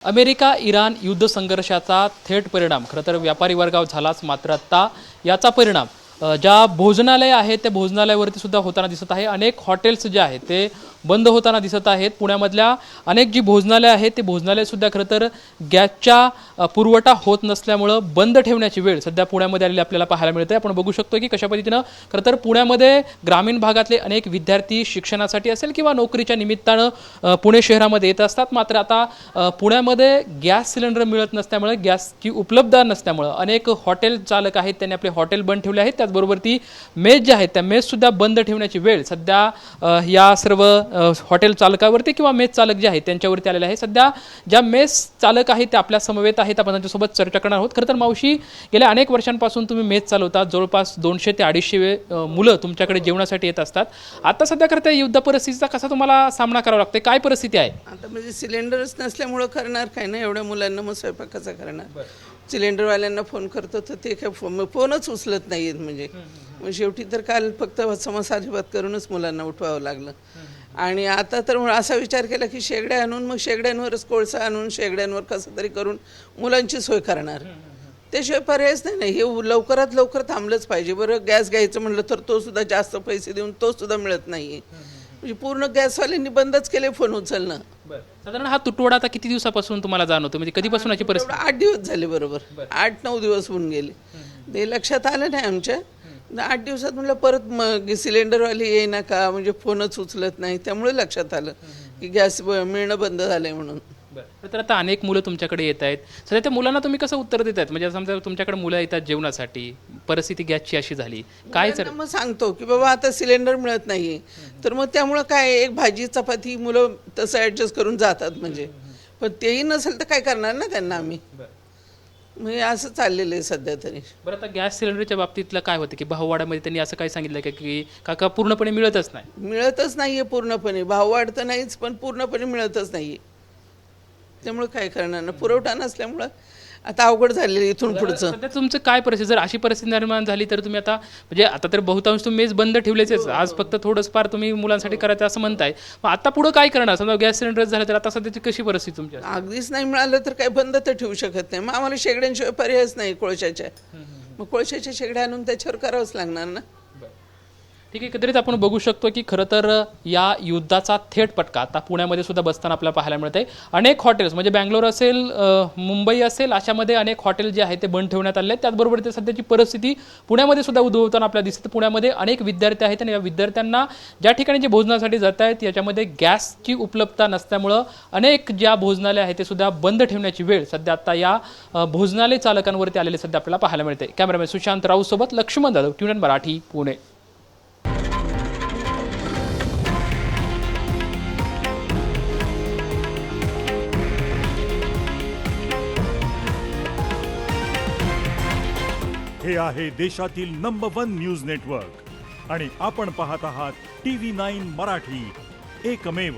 America Iran युद्ध संघर्षाचा थेट परिणाम खरं तर व्यापारी वर्गावर झालाच, मात्र आता याचा परिणाम ज्या भोजनालय आहेत त्या भोजनालयावरती सुद्धा होताना दिसत आहे। अनेक हॉटेल्स जे आहेत ते बंद होताना दिसत आहेत। पुण्यामधल्या अनेक जी भोजनालय आहेत ते भोजनालय सुद्धा खरं तर गॅसचा पुरवठा होत नसल्यामुळे बंद ठेवण्याची वेळ सध्या पुण्यामध्ये आलेली आपल्याला पाहायला मिळते। आपण बघू शकतो की कशा पद्धतीने खरं तर पुण्यामध्ये ग्रामीण भागातले अनेक विद्यार्थी शिक्षणासाठी असेल किंवा नोकरीच्या निमित्ताने पुणे शहरामध्ये येत असतात, मात्र आता पुण्यामध्ये गॅस सिलेंडर मिळत नसल्यामुळे, गॅसची उपलब्धता नसल्यामुळे अनेक हॉटेल चालक आहेत त्यांनी आपले हॉटेल बंद ठेवले आहेत। त्याचबरोबर ती मेस ज्या आहेत त्या मेस सुद्धा बंद ठेवण्याची वेळ सध्या या सर्व हॉटेल चालकावरती किंवा मेस चालक जे आहेत त्यांच्यावरती आलेले आहे। सध्या ज्या मेस चालक आहेत ते आपल्या समवेत आहेत, आपण त्यांच्यासोबत चर्चा करणार आहोत। खरं तर मावशी, गेल्या अनेक वर्षांपासून तुम्ही मेस चालवता, जवळपास 200 ते 250 मुलं तुमच्याकडे जेवणासाठी येत असतात। आता सध्या खरं तर युद्ध परिस्थितीचा कसा तुम्हाला सामना करावा लागतो, काय परिस्थिती आहे आता? म्हणजे सिलेंडरच नसल्यामुळं करणार काय ना, एवढ्या मुलांना मग स्वयंपाक कसा करणार? सिलेंडरवाल्यांना फोन करतो तर ते काय फोनच उचलत नाहीत। म्हणजे मग शेवटी तर काल फक्त समासाधिपात करूनच मुलांना उठवावं लागलं। आणि आता तर असा विचार केला की शेगड्या आणून मग शेगड्यांवरच कोळसा आणून शेगड्यांवर कसं तरी करून मुलांची सोय करणार, त्याशिवाय पर्यायच नाही। हे लवकरात लवकर थांबलंच पाहिजे। बरं, गॅस घ्यायचं म्हटलं तर तो सुद्धा जास्त पैसे देऊन तो सुद्धा मिळत नाही। म्हणजे पूर्ण गॅसवाल्यांनी बंदच केले फोन उचलणं। साधारण हा तुटवडा आता किती दिवसापासून तुम्हाला जाणवतो, म्हणजे कधीपासून याची परिस्थिती? 8 दिवस झाले, बरोबर 8-9 दिवस होऊन गेले। ते लक्षात आलं नाही आमच्या। 8 दिवसात म्हटलं परत मग सिलेंडरवाली येईना का, म्हणजे फोनच उचलत नाही, त्यामुळे लक्षात आलं की गॅस मिळणं बंद झालंय म्हणून। तर आता अनेक मुलं तुमच्याकडे येत आहेत, सध्या त्या मुलांना तुम्ही कसं उत्तर देत आहेत? म्हणजे समजा तुमच्याकडे मुलं येतात जेवणासाठी, परिस्थिती गॅसची अशी झाली, काय सर? मग सांगतो की बाबा आता सिलेंडर मिळत नाहीये, तर मग त्यामुळं काय, एक भाजी चपाती मुलं तसं ॲडजस्ट करून जातात। म्हणजे पण तेही नसेल तर काय करणार ना त्यांना आम्ही, म्हणजे असं चाललेलं आहे सध्या तरी। बरं, आता गॅस सिलेंडरच्या बाबतीतलं काय होतं की भाववाढामध्ये त्यांनी असं काय सांगितलं की काका पूर्णपणे मिळतच नाही? मिळतच नाहीये पूर्णपणे, भाववाढ तर नाहीच पण पूर्णपणे मिळतच नाहीये। त्यामुळे काय करणार ना, पुरवठा नसल्यामुळं आता अवघड झालेलं इथून पुढचं। सध्या तुमचं काय परिस्थिती, जर अशी परिस्थिती निर्माण झाली तर तुम्ही आता, म्हणजे आता तर बहुतांश तुम्ही मेस बंद ठेवलेच, आज फक्त थोडंच फार तुम्ही मुलांसाठी करायचं असं म्हणताय, मग आता पुढे काय करणार? समजा गॅस सिलेंडर झालं तर आता सध्याची कशी परिस्थिती तुमची? अगदीच नाही मिळालं तर काय बंद तर ठेवू शकत नाही, मग आम्हाला शेगड्यांशिवाय पर्यायच नाही कोळशाच्या। मग कोळशाच्या शेगड्या आणून त्याच्यावर करावंच लागणार ना। ठीक आहे, एकत्रित आपण बघू शकतो की खरं तर या युद्धाचा थेट फटका आता पुण्यामध्ये सुद्धा बसताना आपल्याला पाहायला मिळत आहे। अनेक हॉटेल्स, म्हणजे बँगलोर असेल, मुंबई असेल, अशामध्ये अनेक हॉटेल जे आहेत ते बंद ठेवण्यात आले आहेत। त्याचबरोबर ते सध्याची परिस्थिती पुण्यामध्ये सुद्धा उद्भवताना आपल्याला दिसते। पुण्यामध्ये अनेक विद्यार्थी आहेत आणि या विद्यार्थ्यांना ज्या ठिकाणी जे भोजनासाठी जात आहेत याच्यामध्ये गॅसची उपलब्धता नसल्यामुळं अनेक ज्या भोजनालय आहेत ते सुद्धा बंद ठेवण्याची वेळ सध्या आता या भोजनालय चालकांवरती आलेले सध्या आपल्याला पाहायला मिळते। कॅमेरामॅन सुशांत राऊत सोबत लक्ष्मण जाधव, ट्यून इन मराठी, पुणे। हे आहे देशातील नंबर 1 न्यूज नेटवर्क आणि आपण पाहत आहात TV9 मराठी, एकमेव।